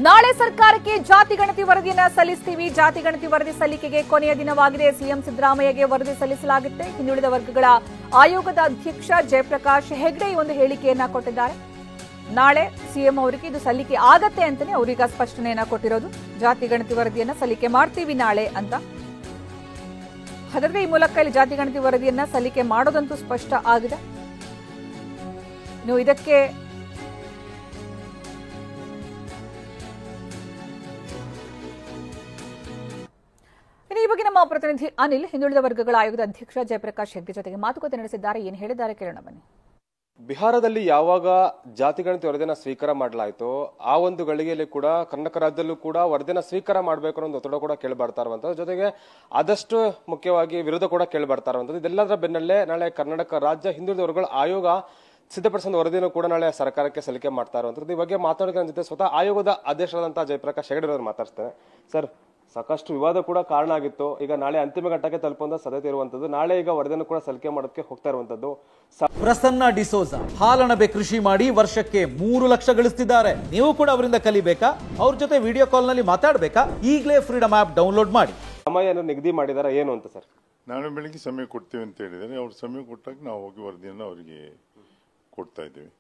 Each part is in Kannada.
ನಾಳೆ ಸರ್ಕಾರಕ್ಕೆ ಜಾತಿ ಗಣತಿ ವರದಿಯನ್ನ ಸಲ್ಲಿಸ್ತೀವಿ. ಜಾತಿ ಗಣತಿ ವರದಿ ಸಲ್ಲಿಕೆಗೆ ಕೊನೆಯ ದಿನವಾಗಿದೆ. ಸಿಎಂ ಸಿದ್ದರಾಮಯ್ಯಗೆ ವರದಿ ಸಲ್ಲಿಸಲಾಗುತ್ತೆ. ಹಿಂದುಳಿದ ವರ್ಗಗಳ ಆಯೋಗದ ಅಧ್ಯಕ್ಷ ಜಯಪ್ರಕಾಶ್ ಹೆಗ್ಡೆ ಒಂದು ಹೇಳಿಕೆಯನ್ನ ಕೊಟ್ಟಿದ್ದಾರೆ. ನಾಳೆ ಸಿಎಂ ಅವರಿಗೆ ಇದು ಸಲ್ಲಿಕೆ ಆಗತ್ತೆ ಅಂತಾನೆ ಅವರೀಗ ಸ್ಪಷ್ಟನೆಯನ್ನ ಕೊಟ್ಟಿರೋದು. ಜಾತಿ ಗಣತಿ ವರದಿಯನ್ನ ಸಲ್ಲಿಕೆ ಮಾಡ್ತೀವಿ ನಾಳೆ ಅಂತ. ಹಾಗಾದ್ರೆ ಈ ಮೂಲಕ ಇಲ್ಲಿ ಜಾತಿ ಗಣತಿ ವರದಿಯನ್ನ ಸಲ್ಲಿಕೆ ಮಾಡೋದಂತೂ ಸ್ಪಷ್ಟ ಆಗಿದೆ. ಇನ್ನು ಇದಕ್ಕೆ ಈ ಬಗ್ಗೆ ನಮ್ಮ ಪ್ರತಿನಿಧಿ ಅನಿಲ್ ಹಿಂದುಳಿದ ವರ್ಗಗಳ ಆಯೋಗದ ಅಧ್ಯಕ್ಷ ಜಯಪ್ರಕಾಶ್ ಹೆಗ್ಡೆ ಜೊತೆಗೆ ಮಾತುಕತೆ ನಡೆಸಿದ್ದಾರೆ. ಏನು ಹೇಳಿದ್ದಾರೆ ಕೇಳೋಣ ಬನ್ನಿ. ಬಿಹಾರದಲ್ಲಿ ಯಾವಾಗ ಜಾತಿ ಗಣತಿ ವರದಿನ ಸ್ವೀಕಾರ ಮಾಡಲಾಯಿತು ಆ ಒಂದು ಗಳಿಗೆಯಲ್ಲಿ ಕೂಡ ಕರ್ನಾಟಕ ರಾಜ್ಯದಲ್ಲೂ ಕೂಡ ವರದಿನ ಸ್ವೀಕಾರ ಮಾಡಬೇಕು ಅನ್ನೋ ಒತ್ತಡ ಕೂಡ ಕೇಳಿ ಬರ್ತಾ ಇರುವಂತದ್ದು. ಜೊತೆಗೆ ಆದಷ್ಟು ಮುಖ್ಯವಾಗಿ ವಿರೋಧ ಕೂಡ ಕೇಳಿ ಬರ್ತಾ ಇರುವಂತದ್ದು. ಇದೆಲ್ಲದರ ಬೆನ್ನಲ್ಲೇ ನಾಳೆ ಕರ್ನಾಟಕ ರಾಜ್ಯ ಹಿಂದುಳಿದ ವರ್ಗಗಳ ಆಯೋಗ ಸಿದ್ಧಪಡಿಸಿದ ವರದಿಯನ್ನು ಕೂಡ ನಾಳೆ ಸರ್ಕಾರಕ್ಕೆ ಸಲ್ಲಿಕೆ ಮಾಡ್ತಾ ಇರುವಂತದ್ದು. ಈ ಬಗ್ಗೆ ಮಾತಾಡೋಕೆ ಜೊತೆ ಸ್ವತಃ ಆಯೋಗದ ಅಧ್ಯಕ್ಷರಾದಂತಹ ಜಯಪ್ರಕಾಶ್ ಹೆಗಡೆ ಅವರು ಮಾತಾಡ್ತೇನೆ. ಸರ್, ಸಾಕಷ್ಟು ವಿವಾದ ಕೂಡ ಕಾರಣ ಆಗಿತ್ತು. ಈಗ ನಾಳೆ ಅಂತಿಮ ಘಟ್ಟಕ್ಕೆ ತಲುಪುವಂತ ಸಾಧ್ಯತೆ ಇರುವಂತದ್ದು. ನಾಳೆ ಈಗ ವರದಿಯನ್ನು ಕೂಡ ಸಲ್ಲಿಕೆ ಮಾಡೋದಕ್ಕೆ ಹೋಗ್ತಾ ಇರುವಂತದ್ದು. ಪ್ರಸನ್ನ ಡಿಸೋಜ ಹಾಲಣಬೆ ಕೃಷಿ ಮಾಡಿ ವರ್ಷಕ್ಕೆ 3 ಲಕ್ಷ ಗಳಿಸ್ತಿದ್ದಾರೆ. ನೀವು ಕೂಡ ಅವರಿಂದ ಕಲಿಬೇಕಾ? ಅವ್ರ ಜೊತೆ ವಿಡಿಯೋ ಕಾಲ್ ನಲ್ಲಿ ಮಾತಾಡಬೇಕಾ? ಈಗಲೇ ಫ್ರೀಡಮ್ ಆಪ್ ಡೌನ್ಲೋಡ್ ಮಾಡಿ. ಸಮಯ ನಿಗದಿ ಮಾಡಿದಾರ ಏನು ಅಂತ ಸರ್? ನಾಳೆ ಬೆಳಿಗ್ಗೆ ಸಮಯ ಕೊಡ್ತೀವಿ ಅಂತ ಹೇಳಿದರೆ ಅವ್ರ ಸಮಯ ಕೊಟ್ಟಾಗ ನಾವು ಹೋಗಿ ವರದಿಯನ್ನು ಅವರಿಗೆ ಕೊಡ್ತಾ ಇದ್ದೀವಿ.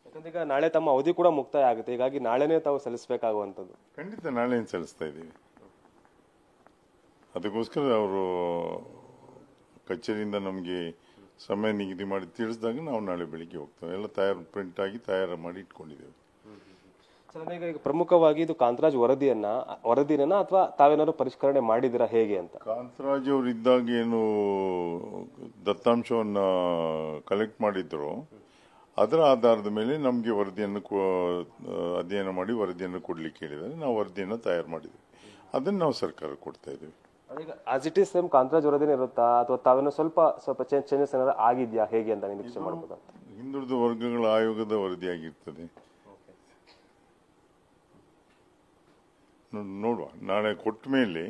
ಯಾಕಂದ್ರೆ ಈಗ ನಾಳೆ ತಮ್ಮ ಅವಧಿ ಕೂಡ ಮುಕ್ತಾಯ ಆಗುತ್ತೆ. ಹೀಗಾಗಿ ನಾಳೆನೇ ತಾವು ಸಲ್ಲಿಸಬೇಕಾಗುವಂತದ್ದು. ಖಂಡಿತ ನಾಳೆ ಸಲ್ಲಿಸ್ತಾ ಇದ್ದೀವಿ. ಅದಕ್ಕೋಸ್ಕರ ಅವರು ಕಚೇರಿಯಿಂದ ನಮಗೆ ಸಮಯ ನಿಗದಿ ಮಾಡಿ ತಿಳಿಸಿದಾಗ ನಾವು ನಾಳೆ ಬೆಳಿಗ್ಗೆ ಹೋಗ್ತೇವೆ. ಎಲ್ಲ ಪ್ರಿಂಟ್ ಆಗಿ ತಯಾರು ಮಾಡಿ ಇಟ್ಕೊಂಡಿದ್ದೇವೆ. ಸರ್, ಈಗ ಪ್ರಮುಖವಾಗಿ ಇದು ಕಾಂತರಾಜ್ ವರದಿನ ಅಥವಾ ತಾವೇನಾದ್ರು ಪರಿಷ್ಕರಣೆ ಮಾಡಿದಿರಾ ಹೇಗೆ ಅಂತ? ಕಾಂತರಾಜ್ ಅವರು ಇದ್ದಾಗ ಏನು ದತ್ತಾಂಶವನ್ನ ಕಲೆಕ್ಟ್ ಮಾಡಿದ್ರು ಅದರ ಆಧಾರದ ಮೇಲೆ ನಮಗೆ ವರದಿಯನ್ನು ಅಧ್ಯಯನ ಮಾಡಿ ವರದಿಯನ್ನು ಕೊಡ್ಲಿಕ್ಕೆ ಹೇಳಿದ್ದಾರೆ. ನಾವು ವರದಿಯನ್ನು ತಯಾರು ಮಾಡಿದ್ವಿ. ಅದನ್ನು ನಾವು ಸರ್ಕಾರಕ್ಕೆ ಕೊಡ್ತಾ ಇದ್ದೀವಿ. As it is same Kantharaj ವರದಿನ ಇರುತ್ತಾ ಅಥವಾ ತಾವೇನೋ ಸ್ವಲ್ಪ ಚೇಂಜಸ್ ಏನಾದ್ರು ಆಗಿದ್ಯಾ ಹೇಗೆ ಅಂತ ನಿರೀಕ್ಷೆ ಮಾಡಬಹುದು? ಹಿಂದುಳಿದ ವರ್ಗಗಳ ಆಯೋಗದ ವರದಿಯಾಗಿರ್ತದೆ. ನೋಡುವ, ನಾಳೆ ಕೊಟ್ಟ ಮೇಲೆ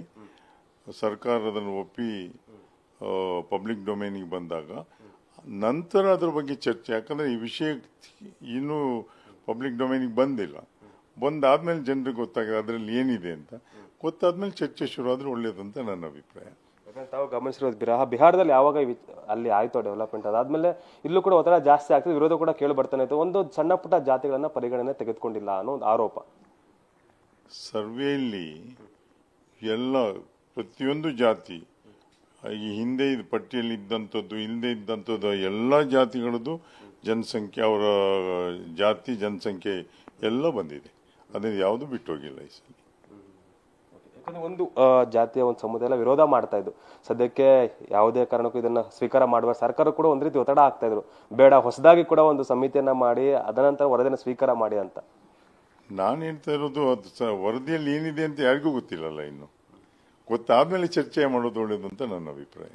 ಸರ್ಕಾರ ಅದನ್ನು ಒಪ್ಪಿ ಪಬ್ಲಿಕ್ ಡೊಮೇನಿಗೆ ಬಂದಾಗ ನಂತರ ಅದರ ಬಗ್ಗೆ ಚರ್ಚೆ. ಯಾಕಂದ್ರೆ ಈ ವಿಷಯ ಇನ್ನೂ ಪಬ್ಲಿಕ್ ಡೊಮೇನಿಗೆ ಬಂದಿಲ್ಲ. ಬಂದಾದ್ಮೇಲೆ ಜನರಿಗೆ ಗೊತ್ತಾಗಿದೆ ಅದರಲ್ಲಿ ಏನಿದೆ ಅಂತ. ಗೊತ್ತಾದ್ಮೇಲೆ ಚರ್ಚೆ ಶುರು ಆದ್ರೆ ಒಳ್ಳೇದಂತ ನನ್ನ ಅಭಿಪ್ರಾಯ. ತಾವು ಗಮನಿಸಿರೋದು ಬಿಹಾರದಲ್ಲಿ ಯಾವಾಗ ಅಲ್ಲಿ ಆಯ್ತು ಡೆವಲಪ್ಮೆಂಟ್, ಅದಾದ್ಮೇಲೆ ಇಲ್ಲೂ ಕೂಡ ಒತ್ತಡ ಜಾಸ್ತಿ ಆಗ್ತದೆ, ವಿರೋಧ ಕೂಡ ಕೇಳಿ ಬರ್ತಾನೆ ಇತ್ತು. ಒಂದು ಸಣ್ಣ ಪುಟ್ಟ ಜಾತಿಗಳನ್ನ ಪರಿಗಣನೆ ತೆಗೆದುಕೊಂಡಿಲ್ಲ ಅನ್ನೋ ಒಂದು ಆರೋಪ. ಸರ್ವೆಯಲ್ಲಿ ಎಲ್ಲ ಪ್ರತಿಯೊಂದು ಜಾತಿ ಈ ಹಿಂದೆ ಪಟ್ಟಿಯಲ್ಲಿ ಇದ್ದಂಥದ್ದು ಇಲ್ಲದೆ ಇದ್ದಂಥದ್ದು ಎಲ್ಲ ಜಾತಿಗಳದ್ದು ಜನಸಂಖ್ಯೆ, ಅವರ ಜಾತಿ ಜನಸಂಖ್ಯೆ ಎಲ್ಲ ಬಂದಿದೆ. ಅದೇ ಯಾವುದು ಬಿಟ್ಟು ಹೋಗಿಲ್ಲ ಈ ಸಲ. ಒಂದು ಜಾತಿಯ ಒಂದು ಸಮುದಾಯ ಎಲ್ಲ ವಿರೋಧ ಮಾಡ್ತಾ ಇದ್ದು. ಸದ್ಯಕ್ಕೆ ಯಾವುದೇ ಕಾರಣಕ್ಕೂ ಇದನ್ನ ಸ್ವೀಕಾರ ಮಾಡುವ ಸರ್ಕಾರ ಕೂಡ ಒಂದ್ ರೀತಿ ಒತ್ತಡ ಆಗ್ತಾ ಇದ್ರು. ಬೇಡ, ಹೊಸದಾಗಿ ಕೂಡ ಒಂದು ಸಮಿತಿಯನ್ನ ಮಾಡಿ ಅದನಂತರ ವರದಿನ ಸ್ವೀಕಾರ ಮಾಡಿ ಅಂತ. ನಾನು ಹೇಳ್ತಾ ಇರೋದು ಅದು ವರದಿಯಲ್ಲಿ ಏನಿದೆ ಅಂತ ಯಾರಿಗೂ ಗೊತ್ತಿಲ್ಲಲ್ಲ. ಇನ್ನು ಗೊತ್ತಾದ್ಮೇಲೆ ಚರ್ಚೆ ಮಾಡೋದು ಒಳ್ಳೇದು ಅಂತ ನನ್ನ ಅಭಿಪ್ರಾಯ.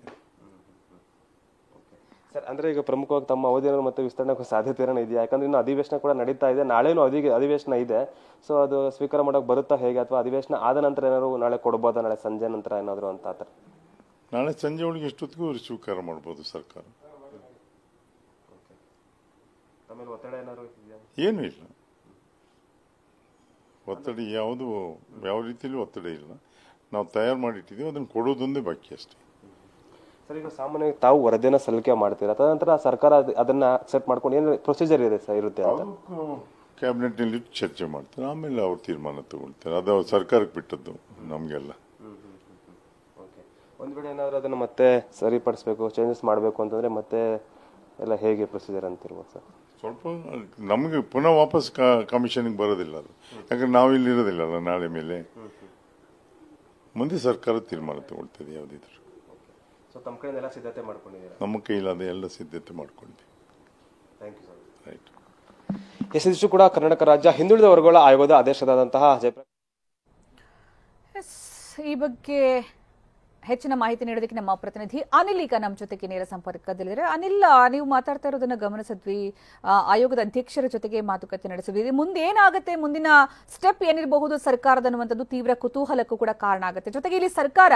ಸರ್, ಅಂದ್ರೆ ಈಗ ಪ್ರಮುಖವಾಗಿ ತಮ್ಮ ಅವಧಿಯನ್ನು ಮತ್ತೆ ವಿಸ್ತರಣೆ ಸಾಧ್ಯತೆ ಏನೋ ಇದೆಯಾ? ಯಾಕಂದ್ರೆ ಇನ್ನು ಅಧಿವೇಶನ ಕೂಡ ನಡೀತಾ ಇದೆ. ನಾಳೆನೂ ಅಧಿವೇಶನ ಇದೆ. ಸೊ ಅದು ಸ್ವೀಕಾರ ಮಾಡೋಕೆ ಬರುತ್ತಾ ಹೇಗೆ? ಅಥವಾ ಅಧಿವೇಶನ ಆದ ನಂತರ ಏನಾದ್ರು ನಾಳೆ ಕೊಡಬಹುದಾ? ನಾಳೆ ಸಂಜೆ ನಂತರ ಏನಾದ್ರು ಅಂತ ಆತರ? ನಾಳೆ ಸಂಜೆ ಒಳಗೆ ಎಷ್ಟೊತ್ತಿಗೂ ಅವ್ರು ಸ್ವೀಕಾರ ಮಾಡಬಹುದು ಸರ್ಕಾರ. ಒತ್ತಡ ಏನಾದ್ರು ಏನೂ ಇಲ್ಲ. ಒತ್ತಡ ಯಾವ ರೀತಿಯಲ್ಲೂ ಒತ್ತಡ ಇಲ್ಲ. ನಾವು ತಯಾರು ಮಾಡಿಟ್ಟಿದ್ದೀವಿ, ಅದನ್ನು ಕೊಡೋದೊಂದೇ ಬಾಕಿ ಅಷ್ಟೇ. ಸರ್, ಈಗ ಸಾಮಾನ್ಯವಾಗಿ ತಾವು ವರದಿಯನ್ನು ಸಲ್ಲಿಕೆ ಮಾಡ್ತೀರಾ, ತದನಂತರ ಸರ್ಕಾರ ಅದನ್ನ ಅಕ್ಸೆಪ್ಟ್ ಮಾಡ್ಕೊಂಡು ಏನು ಪ್ರೊಸೀಜರ್ ಇರುತ್ತೆ ಅಂತ ಕ್ಯಾಬಿನೆಟ್ ನಲ್ಲಿ ಚರ್ಚೆ ಮಾಡ್ತಾರೆ. ಆಮೇಲೆ ಅವ್ರು ತೀರ್ಮಾನ ತಗೊಳ್ತಾರೆ. ಅದು ಸರ್ಕಾರಕ್ಕೆ ಬಿಟ್ಟದ್ದು, ನಮ್ಗೆಲ್ಲ. ಒಂದ್ ವೇಳೆ ಏನಾದ್ರು ಅದನ್ನ ಮತ್ತೆ ಸರಿಪಡಿಸಬೇಕು, ಚೇಂಜಸ್ ಮಾಡಬೇಕು ಅಂತಂದ್ರೆ ಮತ್ತೆ ಎಲ್ಲ ಹೇಗೆ ಪ್ರೊಸೀಜರ್ ಅಂತಿರ್ಬೋದು ಸರ್? ಸ್ವಲ್ಪ ನಮಗೆ ಪುನಃ ವಾಪಸ್ ಕಮಿಷನ್ಗೆ ಬರೋದಿಲ್ಲ ಅದು. ಯಾಕಂದ್ರೆ ನಾವು ಇಲ್ಲಿ ಇರೋದಿಲ್ಲಲ್ಲ ನಾಳೆ ಮೇಲೆ. ಮುಂದೆ ಸರ್ಕಾರ ತೀರ್ಮಾನ ತಗೊಳ್ತದೆ ಯಾವುದಿದ್ರು. ತಮ್ಮ ಕೈಯಿಂದ ಎಲ್ಲ ಸಿದ್ಧತೆ ಮಾಡ್ಕೊಂಡಿದ್ದೀರಾ? ನಮ್ಮ ಕೈಲಾದ ಎಲ್ಲ ಸಿದ್ಧತೆ ಮಾಡ್ಕೊಂಡಿದ್ದೀವಿ. Thank you sir. ರೈಟ್. ಇಷ್ಟು ಕೂಡ ಕರ್ನಾಟಕ ರಾಜ್ಯ ಹಿಂದುಳಿದ ವರ್ಗಗಳ ಆಯೋಗದ ಆದೇಶದಾದಂತಹ ಈ ಬಗ್ಗೆ ಹೆಚ್ಚಿನ ಮಾಹಿತಿ ನೀಡೋದಕ್ಕೆ ನಮ್ಮ ಪ್ರತಿನಿಧಿ ಅನಿಲ್ ಈಗ ನಮ್ಮ ಜೊತೆಗೆ ನೇರ ಸಂಪರ್ಕದಲ್ಲಿದ್ದಾರೆ. ಅನಿಲ್, ನೀವು ಮಾತಾಡ್ತಾ ಇರೋದನ್ನ ಗಮನಿಸಿದ್ವಿ, ಆಯೋಗದ ಅಧ್ಯಕ್ಷರ ಜೊತೆಗೆ ಮಾತುಕತೆ ನಡೆಸಿದ್ವಿ. ಮುಂದೆ ಏನಾಗುತ್ತೆ, ಮುಂದಿನ ಸ್ಟೆಪ್ ಏನಿರಬಹುದು ಸರ್ಕಾರದ ಅನ್ನುವಂಥದ್ದು ತೀವ್ರ ಕುತೂಹಲಕ್ಕೂ ಕೂಡ ಕಾರಣ ಆಗುತ್ತೆ. ಜೊತೆಗೆ ಇಲ್ಲಿ ಸರ್ಕಾರ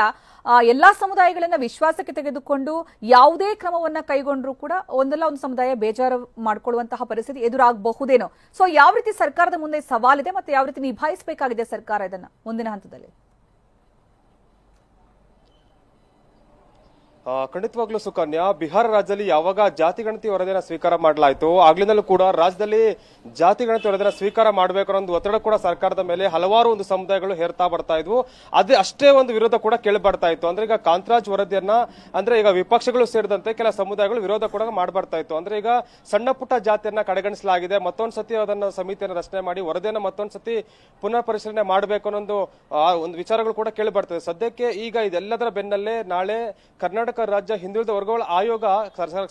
ಎಲ್ಲಾ ಸಮುದಾಯಗಳನ್ನ ವಿಶ್ವಾಸಕ್ಕೆ ತೆಗೆದುಕೊಂಡು ಯಾವುದೇ ಕ್ರಮವನ್ನ ಕೈಗೊಂಡ್ರೂ ಕೂಡ ಒಂದಲ್ಲ ಒಂದು ಸಮುದಾಯ ಬೇಜಾರು ಮಾಡಿಕೊಳ್ಳುವಂತಹ ಪರಿಸ್ಥಿತಿ ಎದುರಾಗಬಹುದೇನೋ. ಸೊ ಯಾವ ರೀತಿ ಸರ್ಕಾರದ ಮುಂದೆ ಸವಾಲಿದೆ ಮತ್ತೆ ಯಾವ ರೀತಿ ನಿಭಾಯಿಸಬೇಕಾಗಿದೆ ಸರ್ಕಾರ ಇದನ್ನ ಮುಂದಿನ ಹಂತದಲ್ಲಿ? ಖಂಡಿತವಾಗ್ಲೂ ಸುಕನ್ಯಾ, ಬಿಹಾರ ರಾಜ್ಯದಲ್ಲಿ ಯಾವಾಗ ಜಾತಿಗಣತಿ ವರದಿಯನ್ನು ಸ್ವೀಕಾರ ಮಾಡಲಾಯಿತು ಆಗ್ಲಿಂದಲೂ ಕೂಡ ರಾಜ್ಯದಲ್ಲಿ ಜಾತಿಗಣತಿ ವರದಿಯನ್ನು ಸ್ವೀಕಾರ ಮಾಡಬೇಕು ಅನ್ನೋ ಒಂದು ಒತ್ತಡ ಕೂಡ ಸರ್ಕಾರದ ಮೇಲೆ ಹಲವಾರು ಒಂದು ಸಮುದಾಯಗಳು ಹೇರ್ತಾ ಬರ್ತಾ ಇದ್ವು. ಅದೇ ಅಷ್ಟೇ ಒಂದು ವಿರೋಧ ಕೂಡ ಕೇಳಿ ಬರ್ತಾ ಇತ್ತು. ಅಂದ್ರೆ ಈಗ ಕಾಂತರಾಜ್ ವರದಿಯನ್ನ ಅಂದ್ರೆ ಈಗ ವಿಪಕ್ಷಗಳು ಸೇರಿದಂತೆ ಕೆಲ ಸಮುದಾಯಗಳು ವಿರೋಧ ಕೂಡ ಮಾಡ್ಬರ್ತಾ ಇತ್ತು. ಅಂದ್ರೆ ಈಗ ಸಣ್ಣ ಪುಟ್ಟ ಜಾತಿಯನ್ನ ಕಡೆಗಣಿಸಲಾಗಿದೆ, ಮತ್ತೊಂದು ಸತಿ ಅದನ್ನ ಸಮಿತಿಯನ್ನು ರಚನೆ ಮಾಡಿ ವರದಿಯನ್ನ ಮತ್ತೊಂದು ಸತಿ ಪುನಃ ಪರಿಶೀಲನೆ ಮಾಡಬೇಕು ಅನ್ನೋ ಒಂದು ವಿಚಾರಗಳು ಕೂಡ ಕೇಳಿ ಬರ್ತದೆ. ಸದ್ಯಕ್ಕೆ ಈಗ ಇದೆಲ್ಲದರ ಬೆನ್ನಲ್ಲೇ ನಾಳೆ ಕರ್ನಾಟಕ ರಾಜ್ಯ ಹಿಂದುಳಿದ ವರ್ಗಗಳ ಆಯೋಗ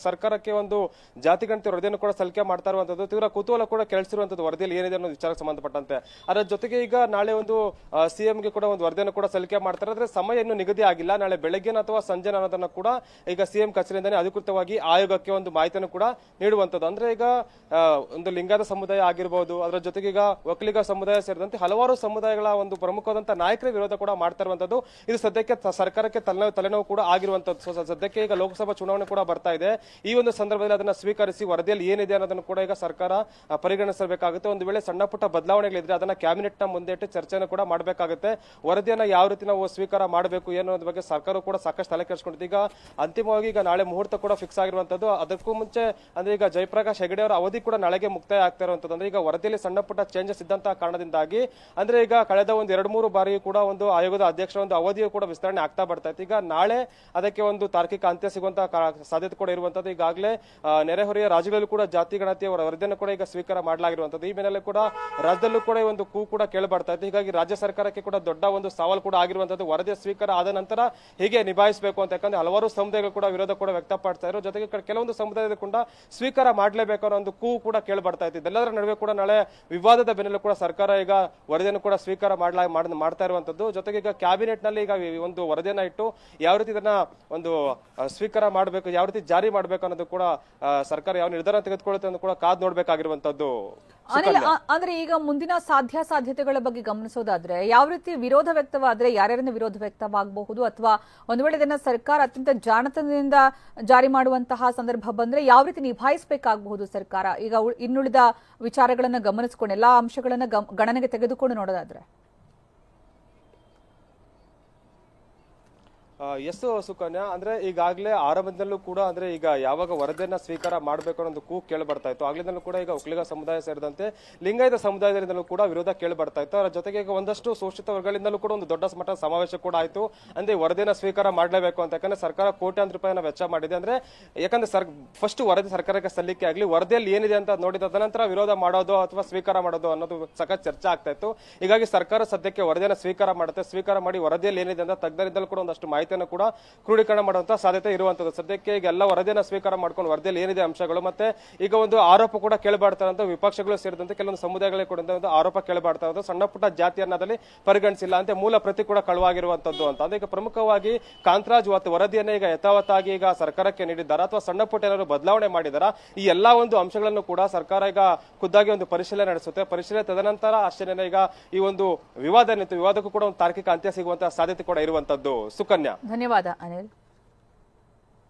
ಸರ್ಕಾರಕ್ಕೆ ಒಂದು ಜಾತಿಗಣತಿ ವರದಿಯನ್ನು ಕೂಡ ಸಲ್ಲಿಕೆ ಮಾಡ್ತಾ ಇರುವಂತದ್ದು ತೀವ್ರ ಕುತೂಹಲ ಕೂಡ ಕೆಳಿಸಿರುವಂತದ್ದು ವರದಿಯಲ್ಲಿ ಏನಿದೆ ಅನ್ನೋ ವಿಚಾರಕ್ಕೆ ಸಂಬಂಧಪಟ್ಟಂತೆ. ಅದರ ಜೊತೆಗೆ ಈಗ ನಾಳೆ ಒಂದು ಸಿಎಂಗೆ ಕೂಡ ಒಂದು ವರದಿಯನ್ನು ಕೂಡ ಸಲ್ಲಿಕೆ ಮಾಡ್ತಾರೆ. ಆದ್ರೆ ಸಮಯ ಇನ್ನೂ ನಿಗದಿ ಆಗಿಲ್ಲ, ನಾಳೆ ಬೆಳಗ್ಗೆ ಅಥವಾ ಸಂಜೆ ಅನ್ನೋದನ್ನ ಕೂಡ ಈಗ ಸಿಎಂ ಕಚೇರಿಯಿಂದಲೇ ಅಧಿಕೃತವಾಗಿ ಆಯೋಗಕ್ಕೆ ಒಂದು ಮಾಹಿತಿಯನ್ನು ಕೂಡ ನೀಡುವಂತದ್ದು. ಅಂದ್ರೆ ಈಗ ಒಂದು ಲಿಂಗಾಯತ ಸಮುದಾಯ ಆಗಿರಬಹುದು, ಅದರ ಜೊತೆಗೆ ಈಗ ಒಕ್ಕಲಿಗ ಸಮುದಾಯ ಸೇರಿದಂತೆ ಹಲವಾರು ಸಮುದಾಯಗಳ ಒಂದು ಪ್ರಮುಖವಾದಂತಹ ನಾಯಕರ ವಿರೋಧ ಕೂಡ ಮಾಡ್ತಾ ಇರುವಂತದ್ದು. ಇದು ಸದ್ಯಕ್ಕೆ ಸರ್ಕಾರಕ್ಕೆ ತಲೆನೋವು ಕೂಡ ಆಗಿರುವಂತದ್ದು. ಸದ್ಯಕ್ಕೆ ಈಗ ಲೋಕಸಭಾ ಚುನಾವಣೆ ಕೂಡ ಬರ್ತಾ ಇದೆ. ಈ ಒಂದು ಸಂದರ್ಭದಲ್ಲಿ ಅದನ್ನ ಸ್ವೀಕರಿಸಿ ವರದಿಯಲ್ಲಿ ಏನಿದೆ ಅನ್ನೋದನ್ನು ಕೂಡ ಈಗ ಸರ್ಕಾರ ಪರಿಗಣಿಸಬೇಕಾಗುತ್ತೆ. ಒಂದು ವೇಳೆ ಸಣ್ಣ ಪುಟ್ಟ ಬದಲಾವಣೆಗಳಿದ್ರೆ ಅದನ್ನ ಕ್ಯಾಬಿನೆಟ್ ನ ಮುಂದೆ ಇಟ್ಟು ಚರ್ಚೆಯನ್ನು ಕೂಡ ಮಾಡಬೇಕಾಗುತ್ತೆ. ವರದಿಯನ್ನ ಯಾವ ರೀತಿ ನಾವು ಸ್ವೀಕಾರ ಮಾಡಬೇಕು ಏನೋ ಬಗ್ಗೆ ಸರ್ಕಾರ ಕೂಡ ಸಾಕಷ್ಟು ತಲೆ ಕೆಡಿಸಿಕೊಂಡಿದೆ. ಈಗ ಅಂತಿಮವಾಗಿ ಈಗ ನಾಳೆ ಮುಹೂರ್ತ ಕೂಡ ಫಿಕ್ಸ್ ಆಗಿರುವಂತದ್ದು. ಅದಕ್ಕೂ ಮುಂಚೆ ಅಂದ್ರೆ ಈಗ ಜಯಪ್ರಕಾಶ್ ಹೆಗಡೆ ಅವರ ಅವಧಿ ಕೂಡ ನಾಳೆಗೆ ಮುಕ್ತಾಯ ಆಗ್ತಾ ಇರುವಂತದ್ದು. ಅಂದ್ರೆ ಈಗ ವರದಿಯಲ್ಲಿ ಸಣ್ಣ ಪುಟ್ಟ ಚೇಂಜಸ್ ಇದ್ದಂತಹ ಕಾರಣದಿಂದಾಗಿ ಅಂದ್ರೆ ಈಗ ಕಳೆದ ಒಂದು 2-3 ಬಾರಿ ಕೂಡ ಒಂದು ಆಯೋಗದ ಅಧ್ಯಕ್ಷರ ಒಂದು ಅವಧಿಯು ಕೂಡ ವಿಸ್ತರಣೆ ಆಗ್ತಾ ಬರ್ತಾ ಇತ್ತು. ಈಗ ನಾಳೆ ಅದಕ್ಕೆ ಒಂದು ತಾರ್ಕಿಕ ಅಂತ್ಯ ಸಿಗುವಂತಹ ಸಾಧ್ಯತೆ ಕೂಡ ಇರುವಂತದ್ದು. ಈಗಾಗಲೇ ನೆರೆಹೊರೆಯ ರಾಜ್ಯಗಳಲ್ಲೂ ಕೂಡ ಜಾತಿ ಗಣತಿಯ ವರದಿಯನ್ನು ಕೂಡ ಈಗ ಸ್ವೀಕಾರ ಮಾಡಲಾಗಿರುವಂತದ್ದು. ಈ ಬೆನ್ನಲ್ಲೇ ಕೂಡ ರಾಜ್ಯದಲ್ಲೂ ಕೂಡ ಒಂದು ಕೂ ಕೂಡ ಕೇಳಿ ಬರ್ತಾ ಇತ್ತು. ಹೀಗಾಗಿ ರಾಜ್ಯ ಸರ್ಕಾರಕ್ಕೆ ಕೂಡ ದೊಡ್ಡ ಒಂದು ಸವಾಲು ಕೂಡ ಆಗಿರುವಂತದ್ದು. ವರದಿಯ ಸ್ವೀಕಾರ ಆದ ನಂತರ ಹೇಗೆ ನಿಭಾಯಿಸಬೇಕು ಅಂತ, ಯಾಕಂದ್ರೆ ಹಲವಾರು ಸಮುದಾಯಗಳು ಕೂಡ ವಿರೋಧ ಕೂಡ ವ್ಯಕ್ತಪಡ್ತಾ ಇರೋ ಜೊತೆಗೆ ಕೆಲವೊಂದು ಸಮುದಾಯದ ಕೂಡ ಸ್ವೀಕಾರ ಮಾಡಲೇಬೇಕು ಅನ್ನೋ ಒಂದು ಕೂ ಕೂಡ ಕೇಳಿ ಬರ್ತಾ ಇತ್ತು. ಇದೆಲ್ಲದರ ನಡುವೆ ಕೂಡ ನಾಳೆ ವಿವಾದದ ಬೆನ್ನಲ್ಲೂ ಕೂಡ ಸರ್ಕಾರ ಈಗ ವರದಿಯನ್ನು ಕೂಡ ಸ್ವೀಕಾರ ಮಾಡ್ತಾ ಇರುವಂತದ್ದು. ಜೊತೆಗೆ ಈಗ ಕ್ಯಾಬಿನೆಟ್ ನಲ್ಲಿ ಈಗ ಒಂದು ವರದಿಯನ್ನ ಇಟ್ಟು ಯಾವ ರೀತಿ ಇದನ್ನ ಒಂದು ಸ್ವೀಕಾರ ಮಾಡಬೇಕು, ಯಾವ ರೀತಿ ಜಾರಿ ಮಾಡಬೇಕು ಅನ್ನೋದು ಕೂಡ ಸರ್ಕಾರ ಯಾವ ನಿರ್ಧಾರ ತೆಗೆದುಕೊಳ್ಳುತ್ತೆ ಅಂತ ಕೂಡ ಕಾದ್ ನೋಡ್ಬೇಕಾಗಿರುವಂತದ್ದು. ಅಂದ್ರೆ ಈಗ ಮುಂದಿನ ಸಾಧ್ಯತೆಗಳ ಬಗ್ಗೆ ಗಮನಿಸೋದಾದ್ರೆ ಯಾವ ರೀತಿ ವಿರೋಧ ವ್ಯಕ್ತವಾದ್ರೆ ಯಾರ್ಯಾರಿಂದ ವಿರೋಧ ವ್ಯಕ್ತವಾಗಬಹುದು, ಅಥವಾ ಒಂದು ವೇಳೆ ಇದನ್ನ ಸರ್ಕಾರ ಅತ್ಯಂತ ಜಾಣತನದಿಂದ ಜಾರಿ ಮಾಡುವಂತಹ ಸಂದರ್ಭ ಬಂದ್ರೆ ಯಾವ ರೀತಿ ನಿಭಾಯಿಸಬೇಕಾಗಬಹುದು ಸರ್ಕಾರ? ಈಗ ಇನ್ನುಳಿದ ವಿಚಾರಗಳನ್ನ ಗಮನಿಸಿಕೊಂಡು ಎಲ್ಲಾ ಅಂಶಗಳನ್ನ ಗಣನೆಗೆ ತೆಗೆದುಕೊಂಡು ನೋಡೋದಾದ್ರೆ ಎಸ್ ಸುಕನ್ಯಾ, ಅಂದ್ರೆ ಈಗಾಗಲೇ ಆರಂಭದಲ್ಲೂ ಕೂಡ ಅಂದ್ರೆ ಈಗ ಯಾವಾಗ ವರದಿಯನ್ನ ಸ್ವೀಕಾರ ಮಾಡಬೇಕು ಅನ್ನೋ ಕೂಗು ಕೇಳಿ ಬರ್ತಾ ಇತ್ತು. ಆಗ್ಲಿಂದಲೂ ಕೂಡ ಈಗ ಒಕ್ಕಲಿಗ ಸಮುದಾಯ ಸೇರಿದಂತೆ ಲಿಂಗಾಯತ ಸಮುದಾಯದಿಂದಲೂ ಕೂಡ ವಿರೋಧ ಕೇಳಿ ಬರ್ತಾ ಇತ್ತು. ಅದರ ಜೊತೆಗೆ ಈಗ ಒಂದಷ್ಟು ಶೋಷಿತ ವರ್ಗಗಳಿಂದಲೂ ಕೂಡ ಒಂದು ದೊಡ್ಡ ಮಟ್ಟದ ಸಮಾವೇಶ ಕೂಡ ಆಯಿತು. ಅಂದ್ರೆ ವರದಿಯನ್ನ ಸ್ವೀಕಾರ ಮಾಡಲೇಬೇಕು ಅಂತ, ಯಾಕಂದ್ರೆ ಸರ್ಕಾರ ಕೋಟ್ಯಾಂತರ ರೂಪಾಯಿನ ವೆಚ್ಚ ಮಾಡಿದೆ. ಅಂದ್ರೆ ಯಾಕಂದ್ರೆ ಫಸ್ಟ್ ವರದಿ ಸರ್ಕಾರಕ್ಕೆ ಸಲ್ಲಿಕೆ ಆಗಲಿ, ವರದಿಯಲ್ಲಿ ಏನಿದೆ ಅಂತ ನೋಡಿದ ತದನಂತರ ವಿರೋಧ ಮಾಡೋದು ಅಥವಾ ಸ್ವೀಕಾರ ಮಾಡೋದು ಅನ್ನೋದು ಸಖತ್ ಚರ್ಚೆ ಆಗ್ತಾ ಇತ್ತು. ಹೀಗಾಗಿ ಸರ್ಕಾರ ಸದ್ಯಕ್ಕೆ ವರದಿಯನ್ನ ಸ್ವೀಕಾರ ಮಾಡುತ್ತೆ. ಸ್ವೀಕಾರ ಮಾಡಿ ವರದಿಯಲ್ಲಿ ಏನಿದೆ ಅಂತ ತಜ್ಞರಿಂದಲೂ ಕೂಡ ಒಂದಷ್ಟು ಮಾಹಿತಿ ಕೂಡ ಕ್ರೋಢೀಕರಣ ಮಾಡುವಂತಹ ಸಾಧ್ಯತೆ ಇರುವಂತದ್ದು. ಸದ್ಯಕ್ಕೆ ಈಗ ಎಲ್ಲ ವರದಿಯನ್ನ ಸ್ವೀಕಾರ ಮಾಡ್ಕೊಂಡು ವರದಿಯಲ್ಲಿ ಏನಿದೆ ಅಂಶಗಳು ಮತ್ತೆ ಈಗ ಒಂದು ಆರೋಪ ಕೂಡ ಕೇಳಬಾಡ್ತಾ ಇರುವಂತಹ ವಿಪಕ್ಷಗಳು ಸೇರಿದಂತೆ ಕೆಲವೊಂದು ಸಮುದಾಯಗಳಿಗೆ ಕೂಡ ಒಂದು ಆರೋಪ ಕೇಳಬಾಡ್ತಾ ಇರೋದು ಸಣ್ಣ ಪುಟ್ಟ ಜಾತಿ ಅನ್ನೋದಲ್ಲಿ ಪರಿಗಣಿಸಿಲ್ಲ ಅಂತ, ಮೂಲ ಪ್ರತಿ ಕೂಡ ಕಳುವಾಗಿರುವಂತದ್ದು ಅಂತ. ಅಂದ್ರೆ ಈಗ ಪ್ರಮುಖವಾಗಿ ಕಾಂತರಾಜ್ ವರದಿಯನ್ನ ಈಗ ಯಥಾವತ್ತಾಗಿ ಈಗ ಸರ್ಕಾರಕ್ಕೆ ನೀಡಿದ್ದಾರಾ ಅಥವಾ ಸಣ್ಣ ಪುಟ್ಟ ಏನಾದ್ರು ಬದಲಾವಣೆ ಮಾಡಿದಾರಾ, ಈ ಎಲ್ಲಾ ಒಂದು ಅಂಶಗಳನ್ನು ಕೂಡ ಸರ್ಕಾರ ಈಗ ಖುದ್ದಾಗಿ ಒಂದು ಪರಿಶೀಲನೆ ನಡೆಸುತ್ತೆ. ಪರಿಶೀಲನೆ ತದನಂತರ ಅಷ್ಟೇನೆ ಈಗ ಈ ಒಂದು ವಿವಾದಕ್ಕೂ ಕೂಡ ಒಂದು ತಾರ್ಕಿಕ ಅಂತ್ಯ ಸಿಗುವಂತಹ ಸಾಧ್ಯತೆ ಕೂಡ ಇರುವಂತದ್ದು. ಸುಕನ್ಯಾ, ಧನ್ಯವಾದ ಅನಿಲ್.